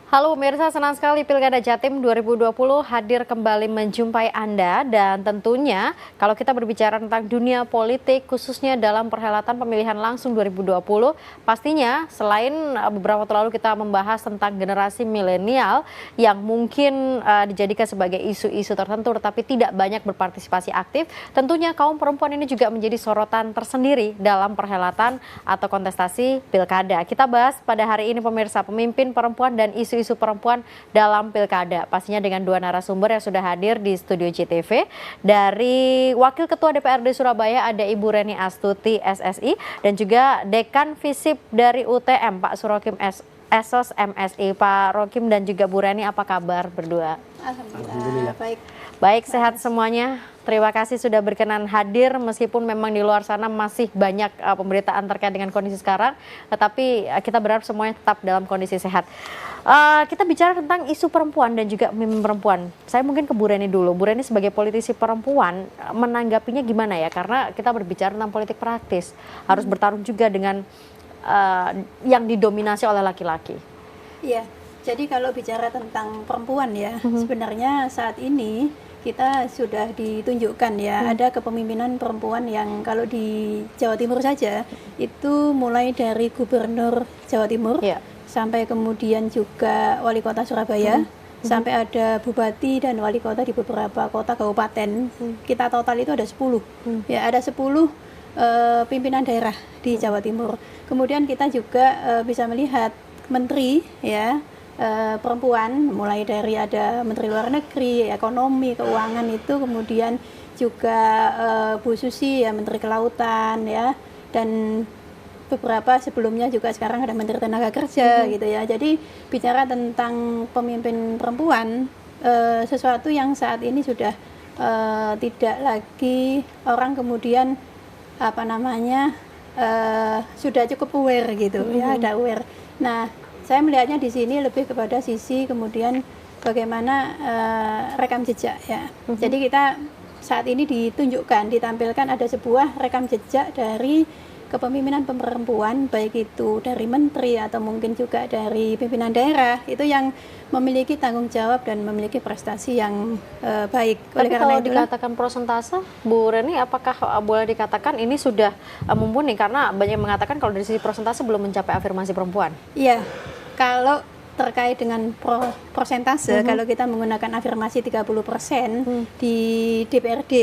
Halo pemirsa, senang sekali Pilkada Jatim 2020 hadir kembali menjumpai Anda dan tentunya kalau kita berbicara tentang dunia politik khususnya dalam perhelatan pemilihan langsung 2020 pastinya selain beberapa waktu lalu kita membahas tentang generasi milenial yang mungkin dijadikan sebagai isu-isu tertentu tetapi tidak banyak berpartisipasi aktif, tentunya kaum perempuan ini juga menjadi sorotan tersendiri dalam perhelatan atau kontestasi Pilkada. Kita bahas pada hari ini pemirsa pemimpin perempuan dan isu perempuan dalam Pilkada. Pastinya dengan dua narasumber yang sudah hadir di studio JTV. Dari Wakil Ketua DPRD Surabaya ada Ibu Reni Astuti SSI dan juga Dekan Visip dari UTM Pak Surokim Esos MSI. Pak Rokim dan juga Bu Reni, apa kabar berdua? Alhamdulillah. Baik, sehat semuanya. Terima kasih sudah berkenan hadir meskipun memang di luar sana masih banyak pemberitaan terkait dengan kondisi sekarang, tetapi kita berharap semuanya tetap dalam kondisi sehat. Kita bicara tentang isu perempuan dan juga pemimpin perempuan. Saya mungkin ke Bu Reni dulu. Bu Reni sebagai politisi perempuan menanggapinya gimana ya? Karena kita berbicara tentang politik praktis, harus bertarung juga dengan yang didominasi oleh laki-laki. Iya, jadi kalau bicara tentang perempuan ya, sebenarnya saat ini kita sudah ditunjukkan ya, ada kepemimpinan perempuan yang kalau di Jawa Timur saja, itu mulai dari Gubernur Jawa Timur, sampai kemudian juga Wali Kota Surabaya, sampai ada Bupati dan Wali Kota di beberapa kota kabupaten, kita total itu ada 10, ya ada 10 pimpinan daerah di Jawa Timur. Kemudian kita juga bisa melihat menteri ya, perempuan, mulai dari ada Menteri Luar Negeri, Ekonomi, Keuangan itu, kemudian juga Bu Susi ya, Menteri Kelautan ya, dan beberapa sebelumnya juga sekarang ada Menteri Tenaga Kerja gitu ya. Jadi bicara tentang pemimpin perempuan, sesuatu yang saat ini sudah tidak lagi orang kemudian apa namanya sudah cukup aware gitu ya, ada aware. Nah, saya melihatnya di sini lebih kepada sisi kemudian bagaimana rekam jejak ya. Jadi kita saat ini ditunjukkan, ditampilkan ada sebuah rekam jejak dari kepemimpinan perempuan, baik itu dari menteri atau mungkin juga dari pimpinan daerah, itu yang memiliki tanggung jawab dan memiliki prestasi yang baik. Tapi kalau dikatakan prosentase, Bu Reni, apakah boleh dikatakan ini sudah mumpuni? Karena banyak yang mengatakan kalau dari sisi prosentase belum mencapai afirmasi perempuan. Iya, kalau terkait dengan prosentase, kalau kita menggunakan afirmasi 30% di DPRD,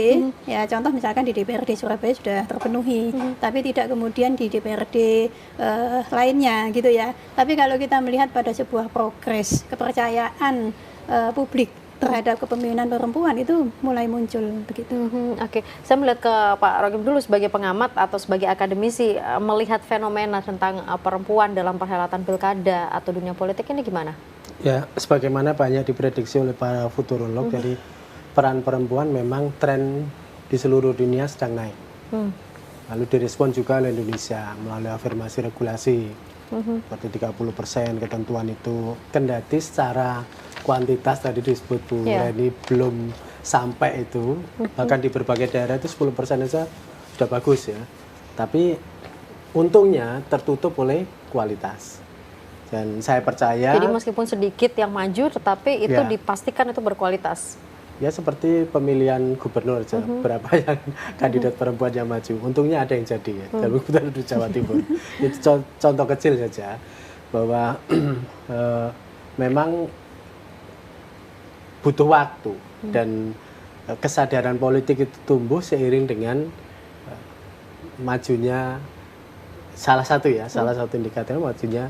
ya contoh misalkan di DPRD Surabaya sudah terpenuhi, tapi tidak kemudian di DPRD lainnya gitu ya. Tapi kalau kita melihat pada sebuah progres, kepercayaan publik terhadap kepemimpinan perempuan itu mulai muncul begitu. Oke, saya melihat ke Pak Rokim dulu sebagai pengamat atau sebagai akademisi, melihat fenomena tentang perempuan dalam perhelatan pilkada atau dunia politik ini gimana? Ya, sebagaimana banyak diprediksi oleh para futurolog, jadi peran perempuan memang tren di seluruh dunia sedang naik. Lalu direspon juga oleh Indonesia melalui afirmasi regulasi. Seperti 30% ketentuan itu, kendati secara kuantitas tadi disebut Bu Reni belum sampai itu, bahkan di berbagai daerah itu 10% saja sudah bagus ya, tapi untungnya tertutup oleh kualitas dan saya percaya jadi meskipun sedikit yang maju tetapi itu dipastikan itu berkualitas. Ya seperti pemilihan gubernur aja, berapa yang kandidat perempuan yang maju, untungnya ada yang jadi ya, dan kebetulan di Jawa Timur. Itu contoh kecil saja, bahwa memang butuh waktu, dan kesadaran politik itu tumbuh seiring dengan majunya salah satu indikator majunya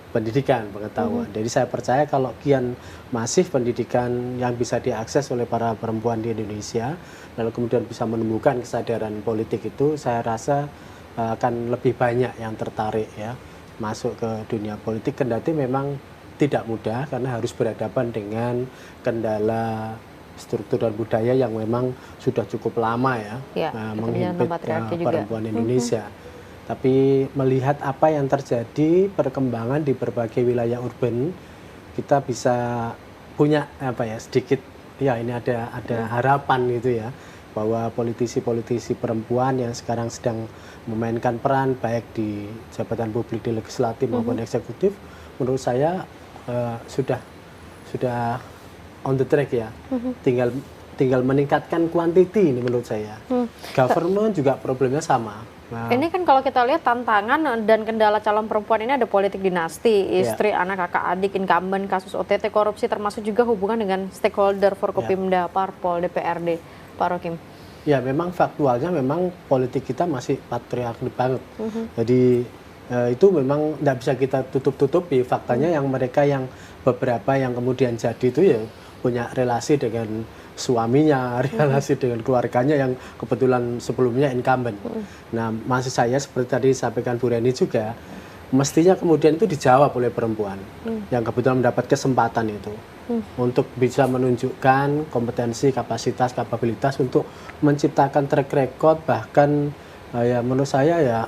pendidikan, pengetahuan. Jadi saya percaya kalau kian masif pendidikan yang bisa diakses oleh para perempuan di Indonesia, lalu kemudian bisa menemukan kesadaran politik itu, saya rasa akan lebih banyak yang tertarik ya masuk ke dunia politik. Kendati memang tidak mudah karena harus berhadapan dengan kendala struktur dan budaya yang memang sudah cukup lama ya, menghimpit perempuan Indonesia. Tapi melihat apa yang terjadi perkembangan di berbagai wilayah urban, kita bisa punya sedikit ya ini ada harapan gitu ya, bahwa politisi-politisi perempuan yang sekarang sedang memainkan peran baik di jabatan publik di legislatif maupun eksekutif, menurut saya sudah on the track ya. Tinggal meningkatkan quantity ini menurut saya. Government juga problemnya sama. Nah, ini kan kalau kita lihat tantangan dan kendala calon perempuan ini ada politik dinasti, istri, anak, kakak, adik, incumbent, kasus OTT, korupsi, termasuk juga hubungan dengan stakeholder, Forkopimda, Parpol, DPRD, Pak Rokim. Ya memang faktualnya memang politik kita masih patriarki banget. Jadi itu memang tidak bisa kita tutup-tutupi faktanya yang mereka yang beberapa yang kemudian jadi itu ya punya relasi dengan suaminya, relasi dengan keluarganya yang kebetulan sebelumnya incumbent. Nah, maksud saya seperti tadi disampaikan Bu Reni juga, mestinya kemudian itu dijawab oleh perempuan yang kebetulan mendapat kesempatan itu untuk bisa menunjukkan kompetensi, kapasitas, kapabilitas untuk menciptakan track record, bahkan ya menurut saya ya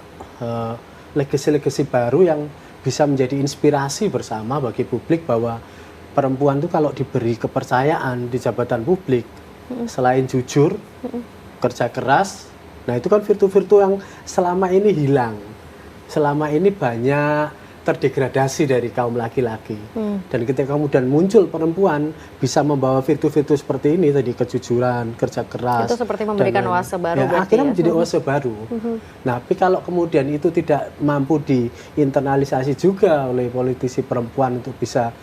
legasi-legasi baru yang bisa menjadi inspirasi bersama bagi publik bahwa perempuan itu kalau diberi kepercayaan di jabatan publik, selain jujur, kerja keras, nah itu kan virtu-virtu yang selama ini hilang, selama ini banyak terdegradasi dari kaum laki-laki. Dan ketika kemudian muncul perempuan bisa membawa virtu-virtu seperti ini tadi, kejujuran, kerja keras. Itu seperti memberikan oase baru. Ya, akhirnya menjadi oase baru. Nah, tapi kalau kemudian itu tidak mampu diinternalisasi juga oleh politisi perempuan untuk bisa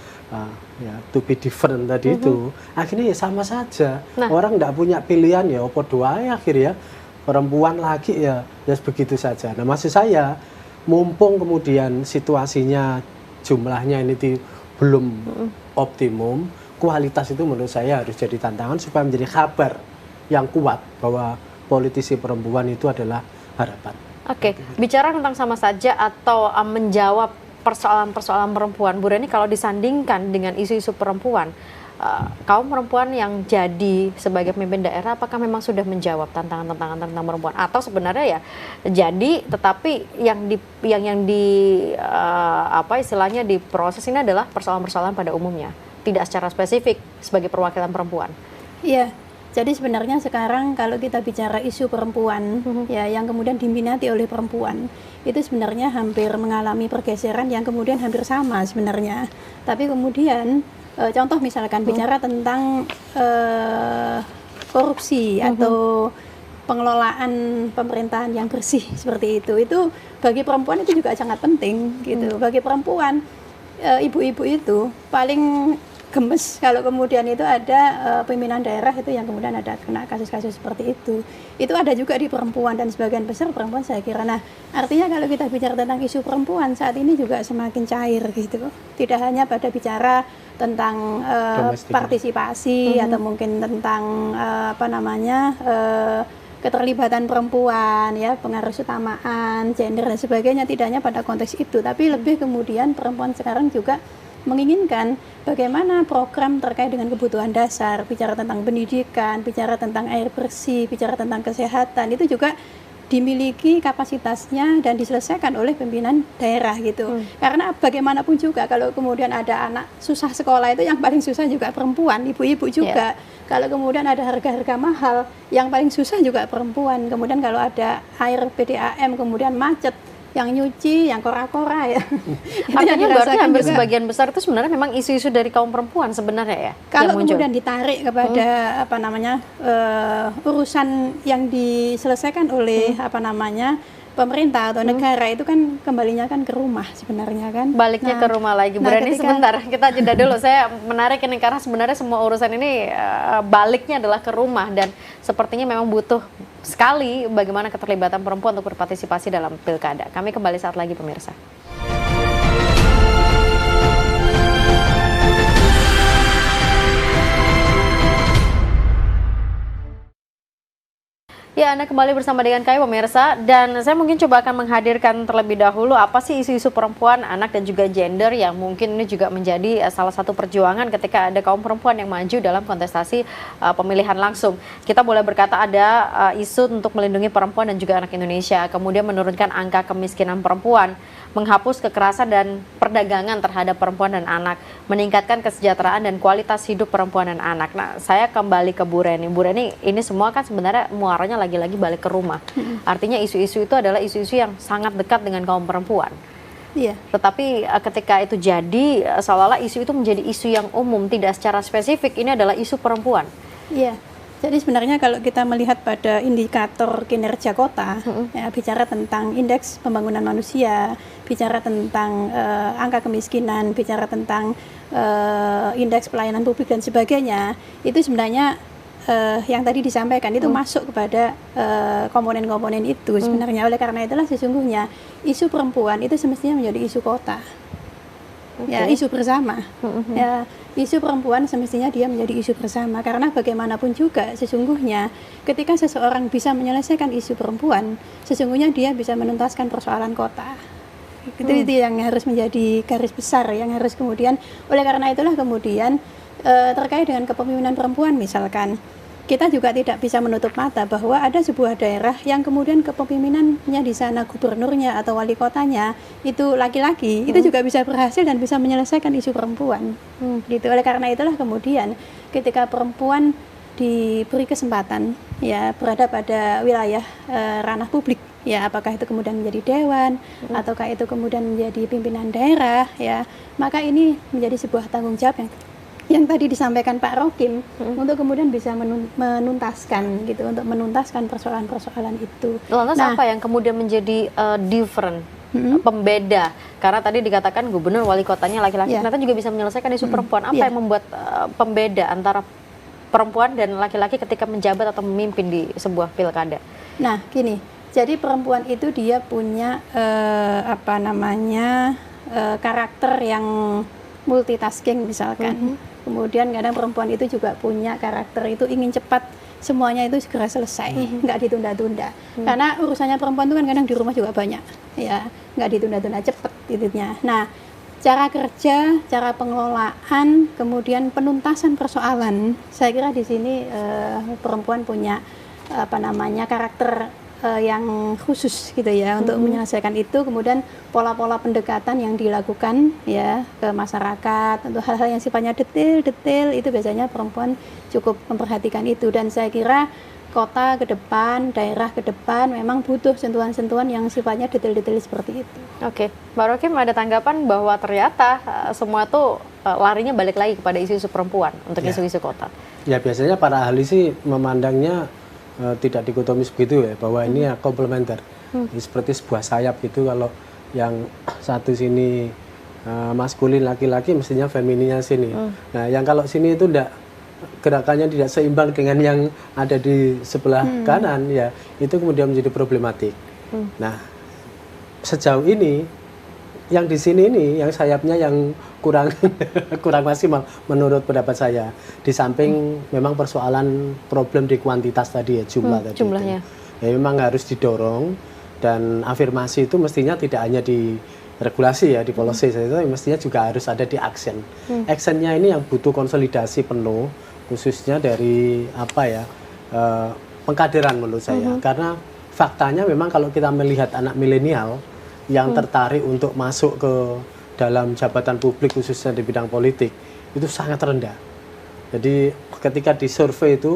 ya to be different tadi itu, akhirnya ya sama saja. Orang tidak punya pilihan ya opo doa akhirnya perempuan lagi ya begitu saja. Nah, maksud saya mumpung kemudian situasinya jumlahnya ini belum optimum, kualitas itu menurut saya harus jadi tantangan supaya menjadi kabar yang kuat bahwa politisi perempuan itu adalah harapan. Oke, bicara tentang sama saja atau menjawab persoalan-persoalan perempuan, Bu Reni, kalau disandingkan dengan isu-isu perempuan, kaum perempuan yang jadi sebagai pemimpin daerah, apakah memang sudah menjawab tantangan-tantangan tentang perempuan, atau sebenarnya ya jadi, tetapi istilahnya diproses ini adalah persoalan-persoalan pada umumnya, tidak secara spesifik sebagai perwakilan perempuan? Iya. Jadi sebenarnya sekarang kalau kita bicara isu perempuan ya yang kemudian diminati oleh perempuan, itu sebenarnya hampir mengalami pergeseran yang kemudian hampir sama sebenarnya. Tapi kemudian contoh misalkan bicara tentang korupsi atau pengelolaan pemerintahan yang bersih seperti itu bagi perempuan itu juga sangat penting gitu. Bagi perempuan ibu-ibu itu paling gemes kalau kemudian itu ada pimpinan daerah itu yang kemudian ada kena kasus-kasus seperti itu ada juga di perempuan, dan sebagian besar perempuan saya kira. Nah, artinya kalau kita bicara tentang isu perempuan saat ini juga semakin cair gitu, tidak hanya pada bicara tentang partisipasi atau mungkin tentang keterlibatan perempuan ya, pengaruh utamaan, gender dan sebagainya, tidak hanya pada konteks itu, tapi lebih kemudian perempuan sekarang juga menginginkan bagaimana program terkait dengan kebutuhan dasar, bicara tentang pendidikan, bicara tentang air bersih, bicara tentang kesehatan, itu juga dimiliki kapasitasnya dan diselesaikan oleh pimpinan daerah gitu. Karena bagaimanapun juga kalau kemudian ada anak susah sekolah itu yang paling susah juga perempuan, ibu-ibu juga. Kalau kemudian ada harga-harga mahal, yang paling susah juga perempuan. Kemudian kalau ada air PDAM kemudian macet, yang nyuci, yang kora-kora ya. Artinya berarti hampir sebagian besar itu sebenarnya memang isu-isu dari kaum perempuan sebenarnya ya. Kalau kemudian ditarik kepada urusan yang diselesaikan oleh pemerintah atau negara, itu kan kembalinya kan ke rumah sebenarnya kan. Baliknya ke rumah lagi. Bu Reni, sebentar kita jeda dulu. Saya menarik ini karena sebenarnya semua urusan ini baliknya adalah ke rumah, dan sepertinya memang butuh sekali bagaimana keterlibatan perempuan untuk berpartisipasi dalam pilkada. Kami kembali saat lagi pemirsa. Ya, Anda kembali bersama dengan kami pemirsa, dan saya mungkin coba akan menghadirkan terlebih dahulu apa sih isu-isu perempuan, anak dan juga gender yang mungkin ini juga menjadi salah satu perjuangan ketika ada kaum perempuan yang maju dalam kontestasi pemilihan langsung. Kita boleh berkata ada isu untuk melindungi perempuan dan juga anak Indonesia, kemudian menurunkan angka kemiskinan perempuan, menghapus kekerasan dan perdagangan terhadap perempuan dan anak, meningkatkan kesejahteraan dan kualitas hidup perempuan dan anak. Nah, saya kembali ke Bu Reni. Bu Reni, ini semua kan sebenarnya muaranya lagi-lagi balik ke rumah. Artinya isu-isu itu adalah isu-isu yang sangat dekat dengan kaum perempuan. Iya. Tetapi ketika itu jadi, seolah-olah isu itu menjadi isu yang umum, tidak secara spesifik ini adalah isu perempuan. Iya. Jadi sebenarnya kalau kita melihat pada indikator kinerja kota, ya, bicara tentang indeks pembangunan manusia, bicara tentang angka kemiskinan, bicara tentang indeks pelayanan publik dan sebagainya, itu sebenarnya yang tadi disampaikan itu masuk kepada komponen-komponen itu sebenarnya. Oleh karena itulah sesungguhnya isu perempuan itu semestinya menjadi isu kota. Ya, isu bersama. Ya, isu perempuan semestinya dia menjadi isu bersama, karena bagaimanapun juga sesungguhnya ketika seseorang bisa menyelesaikan isu perempuan, sesungguhnya dia bisa menuntaskan persoalan kota. Itu yang harus menjadi garis besar yang harus kemudian, oleh karena itulah kemudian terkait dengan kepemimpinan perempuan misalkan, kita juga tidak bisa menutup mata bahwa ada sebuah daerah yang kemudian kepemimpinannya di sana, gubernurnya atau wali kotanya itu laki-laki, itu juga bisa berhasil dan bisa menyelesaikan isu perempuan. Gitu. Oleh karena itulah kemudian ketika perempuan diberi kesempatan ya berada pada wilayah ranah publik, ya apakah itu kemudian menjadi dewan ataukah itu kemudian menjadi pimpinan daerah, ya maka ini menjadi sebuah tanggung jawab yang tadi disampaikan Pak Rokim untuk kemudian bisa menuntaskan gitu, untuk menuntaskan persoalan-persoalan itu. Lantas apa yang kemudian menjadi different, pembeda? Karena tadi dikatakan gubernur wali kotanya laki-laki, ternyata juga bisa menyelesaikan isu perempuan. Apa yang membuat pembeda antara perempuan dan laki-laki ketika menjabat atau memimpin di sebuah pilkada? Nah, gini, jadi perempuan itu dia punya karakter yang multitasking misalkan. Kemudian kadang perempuan itu juga punya karakter itu ingin cepat semuanya itu segera selesai, nggak ditunda-tunda. Karena urusannya perempuan itu kan kadang di rumah juga banyak, ya nggak ditunda-tunda, cepat intinya. Nah, cara kerja, cara pengelolaan, kemudian penuntasan persoalan, saya kira di sini perempuan punya karakter yang khusus gitu ya untuk menyelesaikan itu. Kemudian pola-pola pendekatan yang dilakukan ya ke masyarakat untuk hal-hal yang sifatnya detail itu biasanya perempuan cukup memperhatikan itu, dan saya kira kota ke depan, daerah ke depan memang butuh sentuhan-sentuhan yang sifatnya detail-detail seperti itu. Oke, Mbak Rokim ada tanggapan bahwa ternyata semua itu larinya balik lagi kepada isu-isu perempuan untuk isu-isu kota? Ya biasanya para ahli sih memandangnya tidak dikotomis begitu ya, bahwa ini ya komplementer, seperti sebuah sayap gitu. Kalau yang satu sini maskulin laki-laki, mestinya femininnya sini. Nah, yang kalau sini itu enggak, gerakannya tidak seimbang dengan yang ada di sebelah kanan, ya itu kemudian menjadi problematik. Nah, sejauh ini yang di sini ini, yang sayapnya yang kurang kurang maksimal menurut pendapat saya. Di samping memang persoalan problem di kuantitas tadi ya, jumlahnya. Ya memang harus didorong, dan afirmasi itu mestinya tidak hanya di regulasi ya, di policy itu mestinya juga harus ada di action. Actionnya ini yang butuh konsolidasi penuh, khususnya dari pengkaderan menurut saya. Karena faktanya memang kalau kita melihat anak milenial yang tertarik untuk masuk ke dalam jabatan publik khususnya di bidang politik itu sangat rendah. Jadi ketika di survei itu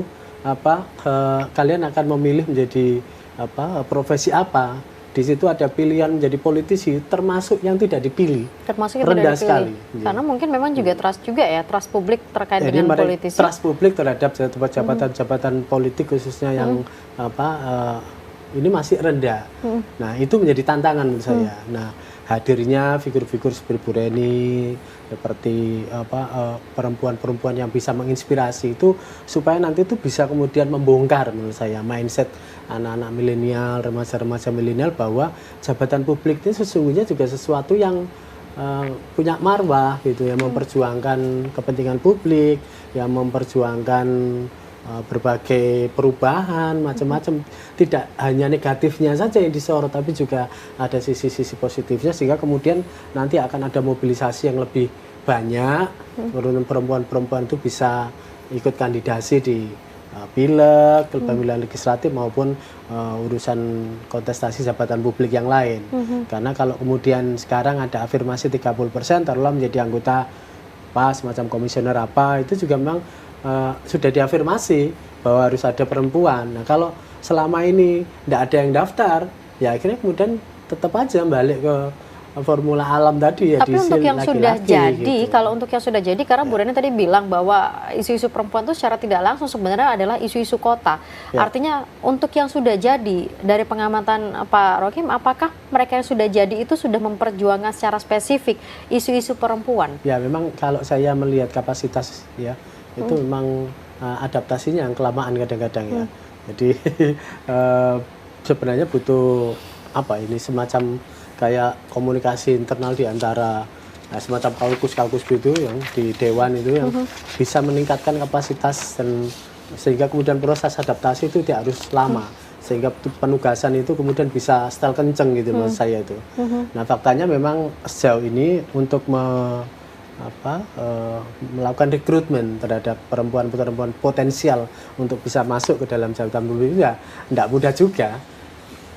kalian akan memilih menjadi profesi apa, di situ ada pilihan menjadi politisi, termasuk yang tidak dipilih, termasuk yang rendah tidak sekali. dipilih. Karena mungkin memang juga trust publik terkait dengan politisi. Trust publik terhadap jabatan-jabatan politik khususnya yang ini masih rendah. Nah, itu menjadi tantangan menurut saya. Nah, hadirnya figur-figur seperti Bu Reni, seperti perempuan-perempuan yang bisa menginspirasi itu, supaya nanti itu bisa kemudian membongkar menurut saya mindset anak-anak milenial, remaja-remaja milenial, bahwa jabatan publik ini sesungguhnya juga sesuatu yang punya marwah gitu ya, memperjuangkan kepentingan publik, yang memperjuangkan berbagai perubahan macam-macam, tidak hanya negatifnya saja yang disorot, tapi juga ada sisi-sisi positifnya, sehingga kemudian nanti akan ada mobilisasi yang lebih banyak, perempuan-perempuan itu bisa ikut kandidasi di pileg, pemilihan legislatif maupun urusan kontestasi jabatan publik yang lain. Karena kalau kemudian sekarang ada afirmasi 30%, taruhlah menjadi anggota semacam komisioner itu juga memang sudah diafirmasi bahwa harus ada perempuan. Nah, kalau selama ini tidak ada yang daftar, ya akhirnya kemudian tetap aja balik ke formula alam tadi ya. Tapi untuk yang laki-laki, sudah jadi, gitu. kalau untuk yang sudah jadi, karena Bu Reni tadi bilang bahwa isu-isu perempuan itu secara tidak langsung sebenarnya adalah isu-isu kota. Ya. Artinya untuk yang sudah jadi, dari pengamatan Pak Rokim, apakah mereka yang sudah jadi itu sudah memperjuangkan secara spesifik isu-isu perempuan? Ya memang kalau saya melihat kapasitas ya, itu memang adaptasinya yang kelamaan kadang-kadang ya. Jadi sebenarnya butuh ini semacam kayak komunikasi internal di antara semacam kaukus-kaukus gitu yang di dewan itu yang bisa meningkatkan kapasitas dan sehingga kemudian proses adaptasi itu tidak harus lama sehingga penugasan itu kemudian bisa setel kenceng gitu menurut saya itu. Nah faktanya memang sejauh ini untuk melakukan rekrutmen terhadap perempuan-perempuan potensial untuk bisa masuk ke dalam jabatan publik itu ya tidak mudah juga.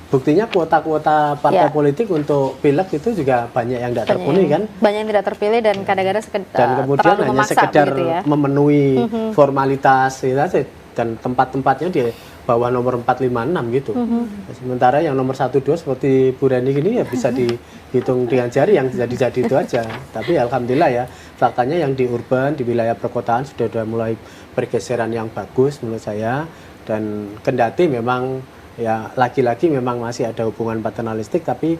Buktinya kuota-kuota partai politik untuk pileg itu juga banyak yang tidak terpenuhi kan? Banyak yang tidak terpilih dan kadang-kadang dan kemudian hanya sekedar ya? memenuhi formalitas gitu aja, dan tempat-tempatnya di bawah nomor 4, 5, 6 gitu. Sementara yang nomor 1, 2 seperti Bu Reni ini ya bisa dihitung dengan jari yang jadi-jadi itu aja. Tapi alhamdulillah ya, faktanya yang di urban, di wilayah perkotaan sudah mulai pergeseran yang bagus menurut saya, dan kendati memang ya laki-laki memang masih ada hubungan paternalistik, tapi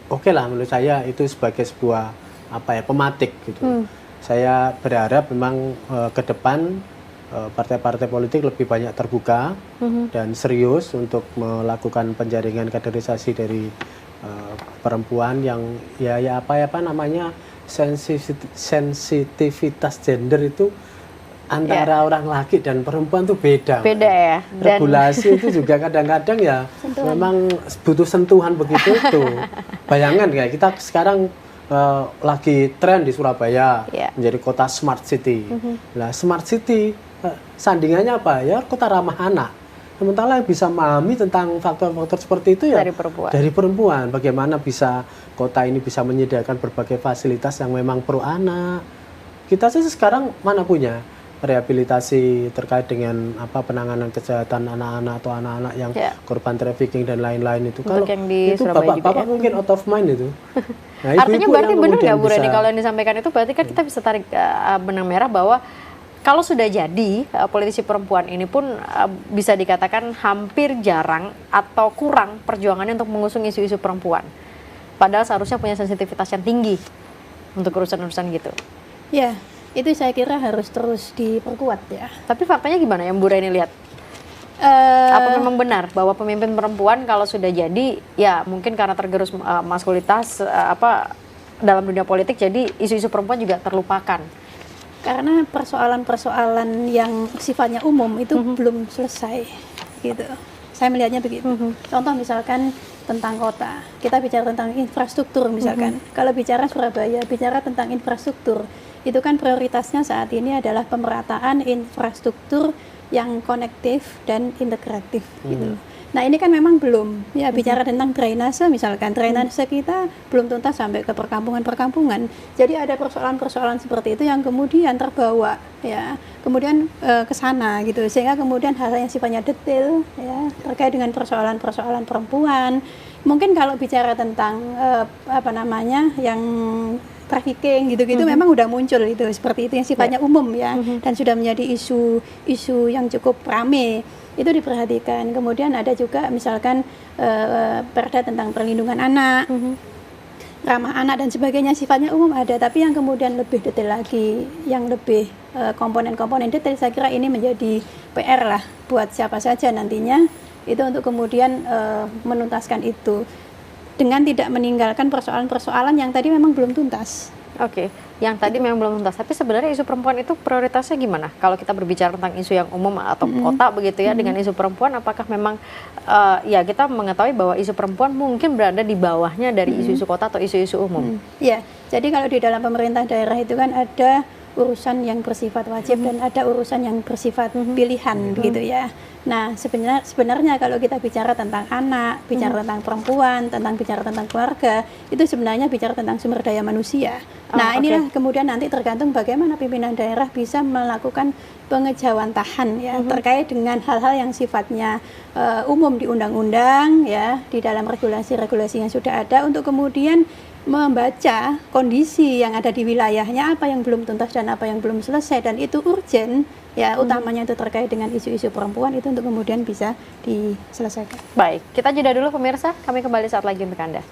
oke lah menurut saya itu sebagai sebuah pematik gitu. Saya berharap memang ke depan partai-partai politik lebih banyak terbuka dan serius untuk melakukan penjaringan kaderisasi dari perempuan yang sensitivitas gender itu antara orang laki dan perempuan tuh beda. Beda ya. Regulasi itu juga kadang-kadang ya memang butuh sentuhan begitu tuh. Bayangkan kayak kita sekarang lagi tren di Surabaya menjadi kota smart city. Nah, smart city sandingannya apa? Ya kota ramah anak. Sementara yang bisa memahami tentang faktor-faktor seperti itu ya dari perempuan. Bagaimana bisa kota ini bisa menyediakan berbagai fasilitas yang memang pro anak. Kita sih sekarang mana punya rehabilitasi terkait dengan penanganan kejahatan anak-anak atau anak-anak yang korban trafficking dan lain-lain itu. Kalau itu bapak-bapak mungkin out of mind itu. Nah, artinya berarti benar nggak Bu Reni kalau yang disampaikan itu berarti kan kita bisa tarik benang merah bahwa kalau sudah jadi politisi perempuan ini pun bisa dikatakan hampir jarang atau kurang perjuangannya untuk mengusung isu-isu perempuan. Padahal seharusnya punya sensitivitas yang tinggi untuk urusan-urusan gitu. Ya. Itu saya kira harus terus diperkuat ya. Tapi faktanya gimana yang Bu Reni lihat? Apa memang benar bahwa pemimpin perempuan kalau sudah jadi ya mungkin karena tergerus maskulinitas dalam dunia politik jadi isu-isu perempuan juga terlupakan? Karena persoalan-persoalan yang sifatnya umum itu belum selesai gitu. Saya melihatnya begitu. Contoh misalkan tentang kota, kita bicara tentang infrastruktur misalkan. Kalau bicara Surabaya, bicara tentang infrastruktur, itu kan prioritasnya saat ini adalah pemerataan infrastruktur yang konektif dan integratif gitu. Nah ini kan memang belum ya bicara tentang drainase misalkan, drainase kita belum tuntas sampai ke perkampungan-perkampungan. Jadi ada persoalan-persoalan seperti itu yang kemudian terbawa ya, kemudian ke sana gitu, sehingga kemudian hal yang sifatnya detail ya terkait dengan persoalan-persoalan perempuan. Mungkin kalau bicara tentang yang trafficking gitu-gitu memang udah muncul itu seperti itu yang sifatnya umum ya, dan sudah menjadi isu yang cukup rame, itu diperhatikan. Kemudian ada juga misalkan perda tentang perlindungan anak, ramah anak dan sebagainya, sifatnya umum ada, tapi yang kemudian lebih detail lagi, yang lebih komponen-komponen detail, saya kira ini menjadi PR lah buat siapa saja nantinya itu untuk kemudian menuntaskan itu dengan tidak meninggalkan persoalan-persoalan yang tadi memang belum tuntas. Oke, yang tadi memang belum tuntas. Tapi sebenarnya isu perempuan itu prioritasnya gimana? Kalau kita berbicara tentang isu yang umum atau kota begitu ya, dengan isu perempuan, apakah memang ya kita mengetahui bahwa isu perempuan mungkin berada di bawahnya dari isu-isu kota atau isu-isu umum? Ya, jadi kalau di dalam pemerintah daerah itu kan ada urusan yang bersifat wajib dan ada urusan yang bersifat pilihan begitu ya. Nah sebenarnya kalau kita bicara tentang anak, bicara tentang perempuan, bicara tentang keluarga, itu sebenarnya bicara tentang sumber daya manusia. Nah, oke. inilah kemudian nanti tergantung bagaimana pimpinan daerah bisa melakukan pengejawantahan ya terkait dengan hal-hal yang sifatnya umum di undang-undang ya, di dalam regulasi-regulasi yang sudah ada, untuk kemudian membaca kondisi yang ada di wilayahnya, apa yang belum tuntas dan apa yang belum selesai, dan itu urgent ya, utamanya itu terkait dengan isu-isu perempuan, itu untuk kemudian bisa diselesaikan. Baik, kita jeda dulu pemirsa, kami kembali saat lagi untuk Anda.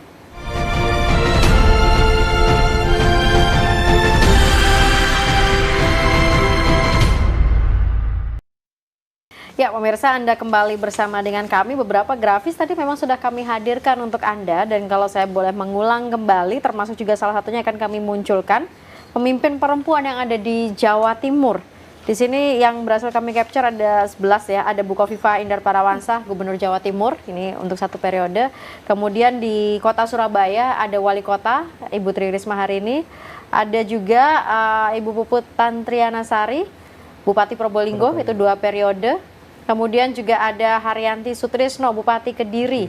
Ya, pemirsa, Anda kembali bersama dengan kami. Beberapa grafis tadi memang sudah kami hadirkan untuk Anda, dan kalau saya boleh mengulang kembali, termasuk juga salah satunya akan kami munculkan, pemimpin perempuan yang ada di Jawa Timur. Di sini yang berhasil kami capture ada 11 ya, ada Bu Kofifa Indar Parawansa, Gubernur Jawa Timur, ini untuk 1 periode. Kemudian di Kota Surabaya ada Wali Kota, Ibu Tri Risma hari ini. Ada juga Ibu Puput Tantrianasari, Bupati Probolinggo, itu 2 periode. Kemudian juga ada Haryanti Sutrisno, Bupati Kediri,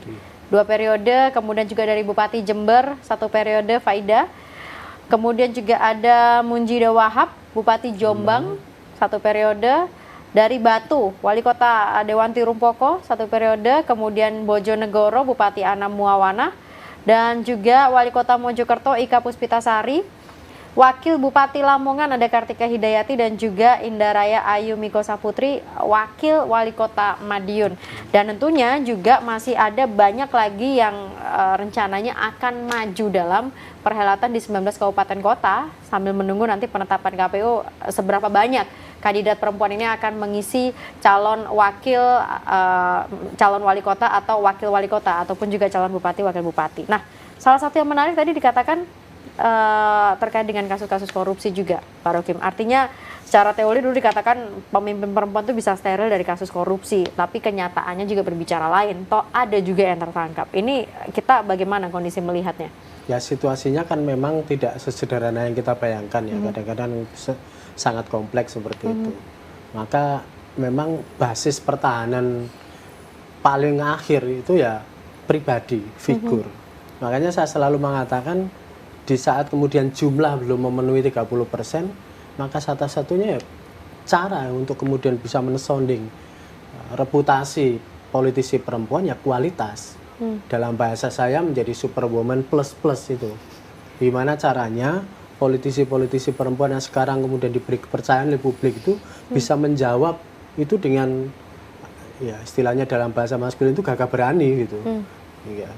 2 periode. Kemudian juga dari Bupati Jember, 1 periode, Faida. Kemudian juga ada Munjida Wahab, Bupati Jombang, 1 periode. Dari Batu, Wali Kota Dewanti Rumpoko, 1 periode. Kemudian Bojonegoro, Bupati Anam Muawana. Dan juga Wali Kota Mojokerto, Ika Puspitasari. Wakil Bupati Lamongan ada Kartika Hidayati, dan juga Indaraya Ayu Miko Saputri, Wakil Wali Kota Madiun. Dan tentunya juga masih ada banyak lagi yang rencananya akan maju dalam perhelatan di 19 kabupaten kota, sambil menunggu nanti penetapan KPU seberapa banyak kandidat perempuan ini akan mengisi calon wakil calon wali kota atau wakil wali kota, ataupun juga calon bupati, wakil bupati. Nah, salah satu yang menarik tadi dikatakan terkait dengan kasus-kasus korupsi juga, Pak Rokim. Artinya secara teori dulu dikatakan pemimpin perempuan itu bisa steril dari kasus korupsi, tapi kenyataannya juga berbicara lain. Toh ada juga yang tertangkap. Ini kita bagaimana kondisi melihatnya? Ya, situasinya kan memang tidak sesederhana yang kita bayangkan ya. Kadang-kadang sangat kompleks seperti itu. Maka memang basis pertahanan paling akhir itu ya pribadi, figur. Makanya saya selalu mengatakan, di saat kemudian jumlah belum memenuhi 30%, maka satu-satunya ya cara untuk kemudian bisa menesonding reputasi politisi perempuan ya kualitas. Dalam bahasa saya menjadi superwoman plus itu. Gimana caranya politisi-politisi perempuan yang sekarang kemudian diberi kepercayaan oleh publik itu bisa menjawab itu dengan, ya istilahnya dalam bahasa maskulin itu gagah berani gitu. Ya.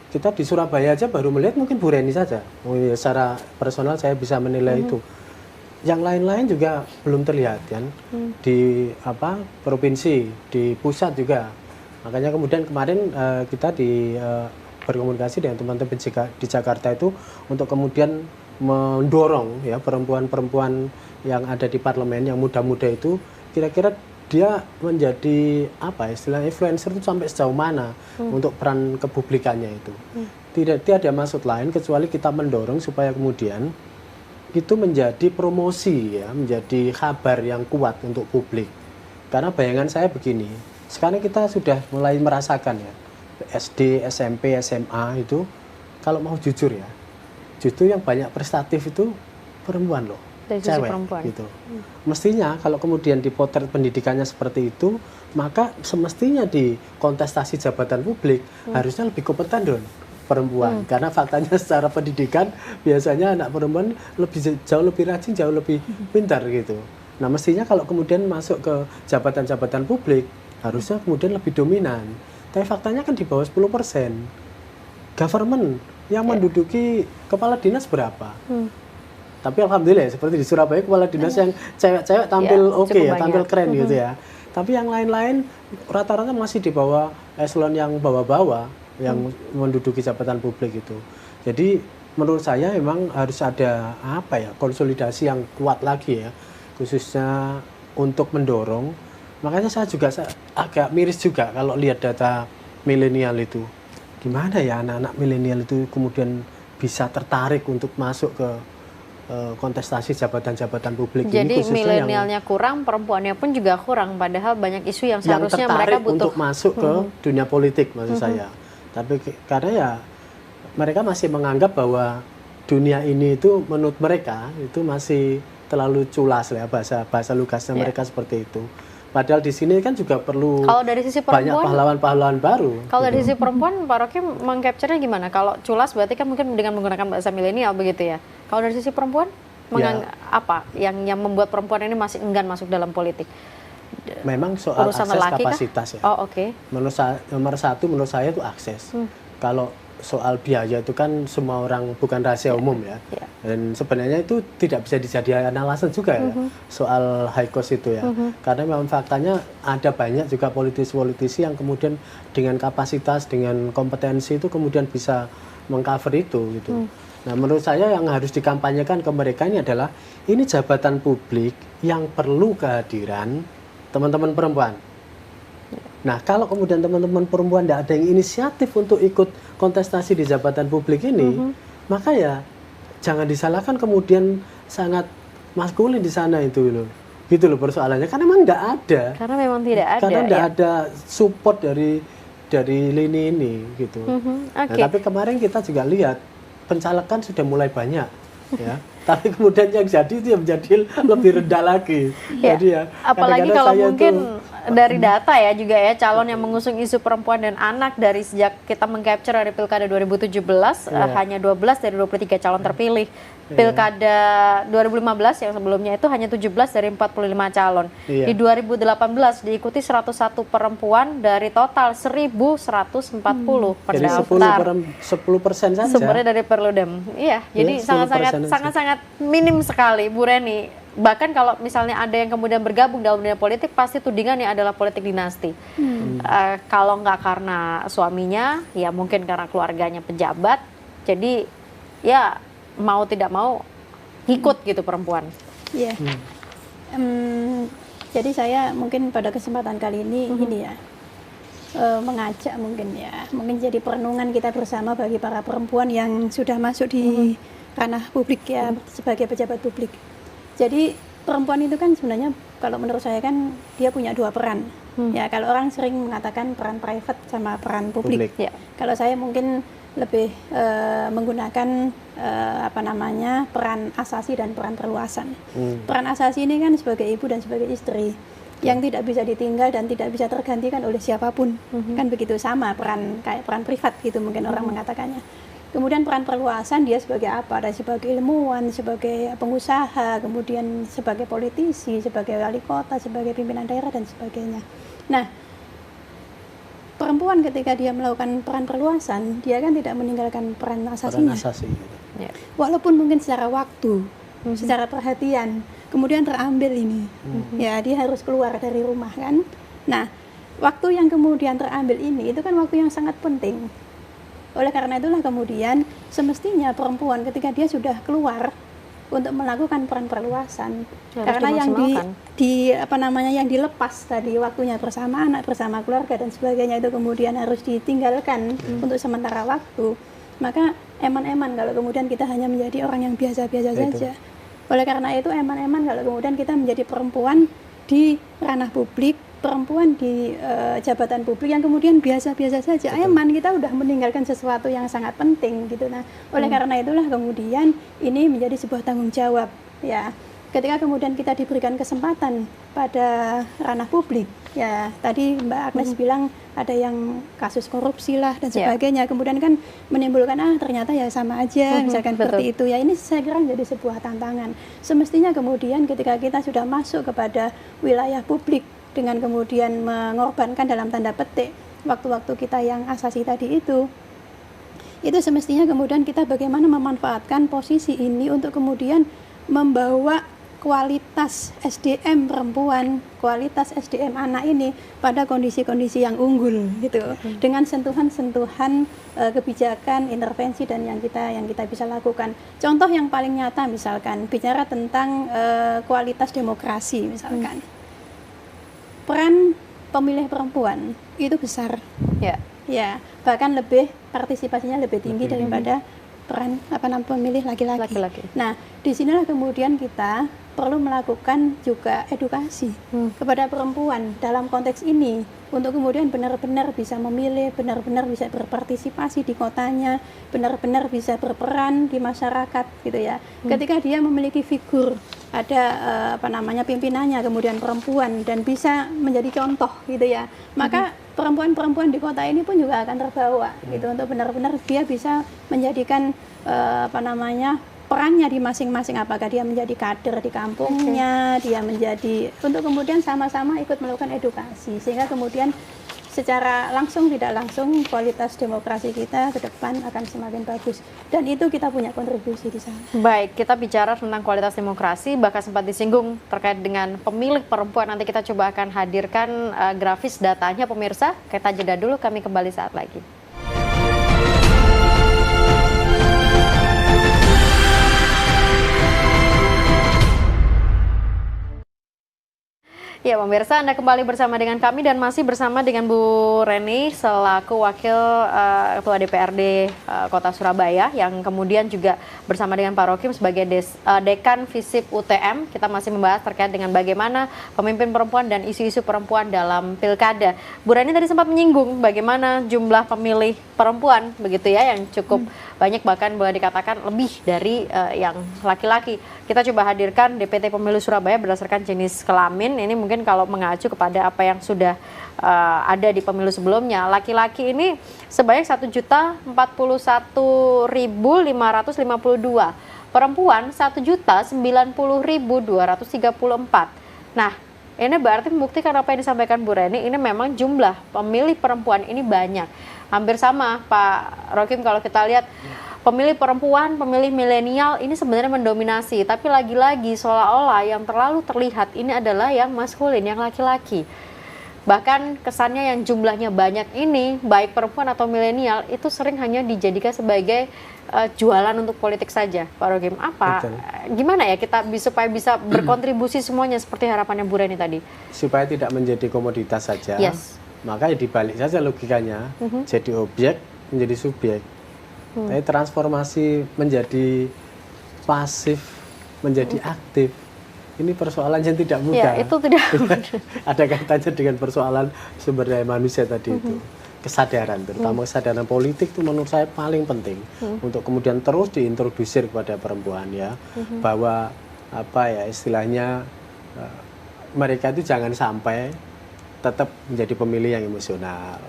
Kita di Surabaya aja baru melihat mungkin Bu Reni saja. Secara personal saya bisa menilai itu. Yang lain-lain juga belum terlihat kan. Di provinsi, di pusat juga. Makanya kemudian kemarin kita berkomunikasi dengan teman-teman di Jakarta itu untuk kemudian mendorong ya perempuan-perempuan yang ada di parlemen yang muda-muda itu, kira-kira dia menjadi istilah influencer itu sampai sejauh mana untuk peran kepublikannya itu. Tidak ada maksud lain kecuali kita mendorong supaya kemudian itu menjadi promosi ya, menjadi kabar yang kuat untuk publik. Karena bayangan saya begini, sekarang kita sudah mulai merasakan ya, SD, SMP, SMA itu kalau mau jujur ya, justru yang banyak prestatif itu perempuan loh. Cewek gitu. Mestinya kalau kemudian dipotret pendidikannya seperti itu, maka semestinya di kontestasi jabatan publik harusnya lebih kompeten dong perempuan. Karena faktanya secara pendidikan biasanya anak perempuan jauh lebih rajin, jauh lebih pintar gitu. Nah, mestinya kalau kemudian masuk ke jabatan-jabatan publik harusnya kemudian lebih dominan. Tapi faktanya kan di bawah 10%. Government yang menduduki kepala dinas berapa? Tapi alhamdulillah seperti di Surabaya kepala dinas yang cewek-cewek tampil oke ya, tampil keren gitu ya. Tapi yang lain-lain rata-rata masih di bawah eselon yang bawah-bawah yang menduduki jabatan publik itu. Jadi menurut saya memang harus ada konsolidasi yang kuat lagi ya, khususnya untuk mendorong. Makanya saya juga agak miris juga kalau lihat data milenial itu. Gimana ya anak-anak milenial itu kemudian bisa tertarik untuk masuk ke kontestasi jabatan-jabatan publik. Jadi milenialnya kurang, perempuannya pun juga kurang, padahal banyak isu yang seharusnya mereka butuh untuk masuk ke dunia politik maksud saya. Tapi karena ya mereka masih menganggap bahwa dunia ini itu menurut mereka itu masih terlalu culas ya, bahasa lugasnya mereka seperti itu. Padahal di sini kan juga perlu kalau dari sisi perempuan, banyak pahlawan-pahlawan baru. Kalau dari sisi perempuan, Pak Rocky mengcapture-nya gimana? Kalau culas berarti kan mungkin dengan menggunakan bahasa milenial begitu ya. Kalau dari sisi perempuan, apa yang membuat perempuan ini masih enggan masuk dalam politik? Memang soal urusan akses lelaki kapasitas kah? ya. Oh, oke. Nomor satu menurut saya itu akses. Kalau soal biaya itu kan semua orang bukan rahasia umum ya. Dan sebenarnya itu tidak bisa dijadikan alasan juga ya soal high cost itu ya. Karena memang faktanya ada banyak juga politisi-politisi yang kemudian dengan kapasitas, dengan kompetensi itu kemudian bisa mengcover itu gitu. Nah, menurut saya yang harus dikampanyekan ke mereka ini adalah ini jabatan publik yang perlu kehadiran teman-teman perempuan. Nah, kalau kemudian teman-teman perempuan tidak ada yang inisiatif untuk ikut kontestasi di jabatan publik ini, maka ya jangan disalahkan kemudian sangat maskulin di sana itu loh. Gitu loh persoalannya. Karena memang tidak ada. Karena memang tidak ada. Karena tidak ada support dari lini ini gitu. Nah, tapi kemarin kita juga lihat pencalekan sudah mulai banyak ya. Tapi kemudian yang jadi itu yang menjadi lebih rendah lagi. Jadi ya, apalagi kalau mungkin dari data ya juga ya, calon yang mengusung isu perempuan dan anak dari sejak kita mengcapture dari Pilkada 2017 hanya 12 dari 23 calon terpilih. Pilkada 2015 yang sebelumnya itu hanya 17 dari 45 calon. Di 2018 diikuti 101 perempuan dari total 1.140 pendaftar. Jadi 10% saja. Sumbernya dari Perludem. Iya, jadi sangat-sangat minim sekali, Bu Reni. Bahkan kalau misalnya ada yang kemudian bergabung dalam dunia politik, pasti tudingannya adalah politik dinasti. Kalau nggak karena suaminya, ya mungkin karena keluarganya pejabat. Jadi ya mau tidak mau ikut gitu perempuan. Iya. Jadi saya mungkin pada kesempatan kali ini mengajak mungkin jadi perenungan kita bersama bagi para perempuan yang sudah masuk di ranah publik ya, sebagai pejabat publik. Jadi perempuan itu kan sebenarnya kalau menurut saya kan dia punya dua peran. Ya, kalau orang sering mengatakan peran private sama peran publik. Ya. Kalau saya mungkin lebih menggunakan peran asasi dan peran perluasan. Peran asasi ini kan sebagai ibu dan sebagai istri yang tidak bisa ditinggal dan tidak bisa tergantikan oleh siapapun. Kan begitu, sama kayak peran privat gitu mungkin orang mengatakannya. Kemudian peran perluasan dia sebagai apa? Ada sebagai ilmuwan, sebagai pengusaha, kemudian sebagai politisi, sebagai wali kota, sebagai pimpinan daerah dan sebagainya. Nah, perempuan ketika dia melakukan peran perluasan, dia kan tidak meninggalkan peran asasinya. Walaupun mungkin secara waktu, secara perhatian, kemudian terambil ini. Ya, dia harus keluar dari rumah kan. Nah, waktu yang kemudian terambil ini itu kan waktu yang sangat penting. Oleh karena itulah kemudian semestinya perempuan ketika dia sudah keluar untuk melakukan peran perluasan, karena yang yang dilepas tadi waktunya bersama anak, bersama keluarga dan sebagainya itu kemudian harus ditinggalkan untuk sementara waktu, maka eman-eman kalau kemudian kita hanya menjadi orang yang biasa-biasa saja. Oleh karena itu eman-eman kalau kemudian kita menjadi perempuan di ranah publik, perempuan di jabatan publik yang kemudian biasa-biasa saja. Eman kita udah meninggalkan sesuatu yang sangat penting gitu. Nah, oleh karena itulah kemudian ini menjadi sebuah tanggung jawab ya. Ketika kemudian kita diberikan kesempatan pada ranah publik, ya tadi Mbak Agnes bilang ada yang kasus korupsi lah dan sebagainya, kemudian kan menimbulkan ternyata ya sama aja, misalkan seperti itu ya. Ini saya kira menjadi sebuah tantangan. Semestinya kemudian ketika kita sudah masuk kepada wilayah publik dengan kemudian mengorbankan dalam tanda petik waktu-waktu kita yang asasi tadi itu semestinya kemudian kita bagaimana memanfaatkan posisi ini untuk kemudian membawa kualitas SDM perempuan, kualitas SDM anak ini pada kondisi-kondisi yang unggul gitu, dengan sentuhan-sentuhan kebijakan, intervensi dan yang kita bisa lakukan. Contoh yang paling nyata misalkan bicara tentang kualitas demokrasi misalkan. Peran pemilih perempuan itu besar. Ya, bahkan partisipasinya lebih tinggi daripada peran pemilih laki-laki. Nah, disinilah kemudian kita perlu melakukan juga edukasi kepada perempuan dalam konteks ini untuk kemudian benar-benar bisa memilih, benar-benar bisa berpartisipasi di kotanya, benar-benar bisa berperan di masyarakat gitu ya. Ketika dia memiliki figur, ada pimpinannya kemudian perempuan dan bisa menjadi contoh gitu ya, maka perempuan-perempuan di kota ini pun juga akan terbawa gitu untuk benar-benar dia bisa menjadikan perannya di masing-masing, apakah dia menjadi kader di kampungnya, dia menjadi untuk kemudian sama-sama ikut melakukan edukasi sehingga kemudian secara langsung tidak langsung kualitas demokrasi kita ke depan akan semakin bagus dan itu kita punya kontribusi di sana. Baik, kita bicara tentang kualitas demokrasi, bahkan sempat disinggung terkait dengan pemilih perempuan. Nanti kita coba akan hadirkan grafis datanya pemirsa. Kita jeda dulu, kami kembali saat lagi. Ya pemirsa, Anda kembali bersama dengan kami dan masih bersama dengan Bu Reni selaku Wakil Ketua DPRD Kota Surabaya yang kemudian juga bersama dengan Pak Rokim sebagai Dekan Visip UTM. Kita masih membahas terkait dengan bagaimana pemimpin perempuan dan isu-isu perempuan dalam pilkada. Bu Reni tadi sempat menyinggung bagaimana jumlah pemilih perempuan begitu ya yang cukup banyak, bahkan boleh dikatakan lebih dari yang laki-laki. Kita coba hadirkan DPT Pemilu Surabaya berdasarkan jenis kelamin. Ini mungkin kalau mengacu kepada apa yang sudah ada di pemilu sebelumnya. Laki-laki ini sebanyak 1.041.552. Perempuan 1.090.234. Nah, ini berarti membuktikan apa yang disampaikan Bu Reni, ini memang jumlah pemilih perempuan ini banyak. Hampir sama Pak Rokim kalau kita lihat pemilih perempuan, pemilih milenial ini sebenarnya mendominasi, tapi lagi-lagi seolah-olah yang terlalu terlihat ini adalah yang maskulin, yang laki-laki. Bahkan kesannya yang jumlahnya banyak ini, baik perempuan atau milenial, itu sering hanya dijadikan sebagai jualan untuk politik saja. Pak Rokim, gimana ya kita supaya bisa berkontribusi semuanya seperti harapannya Bu Reni tadi? Supaya tidak menjadi komoditas saja, maka ya dibalik saja logikanya, jadi objek menjadi subjek. Tapi transformasi menjadi pasif, menjadi aktif, ini persoalan yang tidak mudah. Ya, itu tidak mudah. Ada kaitannya dengan persoalan sumber daya manusia tadi itu. Kesadaran, terutama kesadaran politik itu menurut saya paling penting untuk kemudian terus diintrodusir kepada perempuan ya, bahwa istilahnya mereka itu jangan sampai tetap menjadi pemilih yang emosional.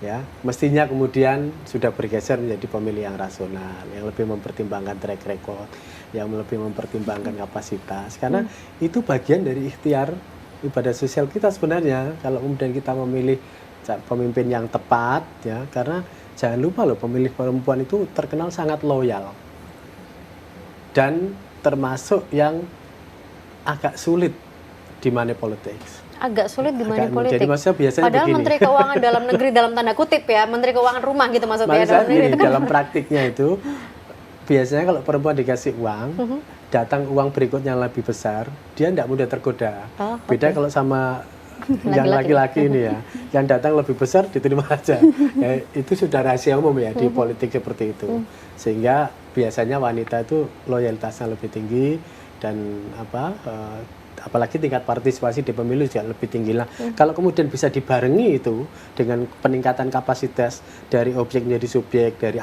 Ya, mestinya kemudian sudah bergeser menjadi pemilih yang rasional, yang lebih mempertimbangkan track record, yang lebih mempertimbangkan kapasitas, karena itu bagian dari ikhtiar ibadah sosial kita sebenarnya. Kalau kemudian kita memilih pemimpin yang tepat, ya, karena jangan lupa loh, pemilih perempuan itu terkenal sangat loyal dan termasuk yang agak sulit di money politics. Agak sulit di money politik. Padahal begini. Menteri Keuangan dalam negeri dalam tanda kutip ya, Menteri Keuangan rumah gitu maksudnya. Dalam praktiknya itu biasanya kalau perempuan dikasih uang, datang uang berikutnya lebih besar, dia tidak mudah tergoda. Beda kalau sama yang laki-laki ini ya, yang datang lebih besar diterima aja. Ya, itu sudah rahasia umum ya di politik seperti itu. Sehingga biasanya wanita itu loyalitasnya lebih tinggi dan apalagi tingkat partisipasi di pemilu juga lebih tinggi lah. Kalau kemudian bisa dibarengi itu dengan peningkatan kapasitas dari objek menjadi subjek, dari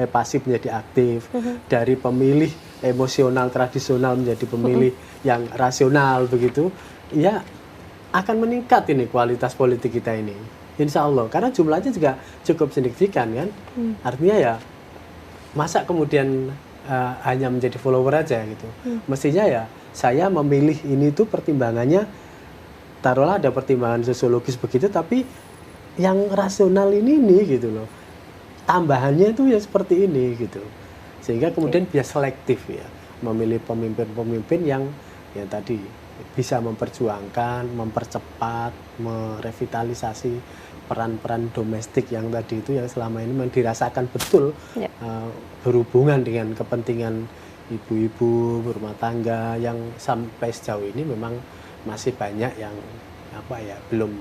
pasif menjadi aktif, dari pemilih emosional tradisional menjadi pemilih yang rasional begitu, ya akan meningkat ini kualitas politik kita ini. Insya Allah, karena jumlahnya juga cukup signifikan kan. Artinya ya masa kemudian hanya menjadi follower aja gitu. Mestinya ya saya memilih ini tuh pertimbangannya, taruhlah ada pertimbangan sosiologis begitu, tapi yang rasional ini gitu loh. Tambahannya itu ya seperti ini gitu. Sehingga kemudian biar selektif ya, memilih pemimpin-pemimpin yang tadi bisa memperjuangkan, mempercepat, merevitalisasi peran-peran domestik yang tadi itu yang selama ini memang dirasakan betul berhubungan dengan kepentingan ibu-ibu berumah tangga yang sampai sejauh ini memang masih banyak yang belum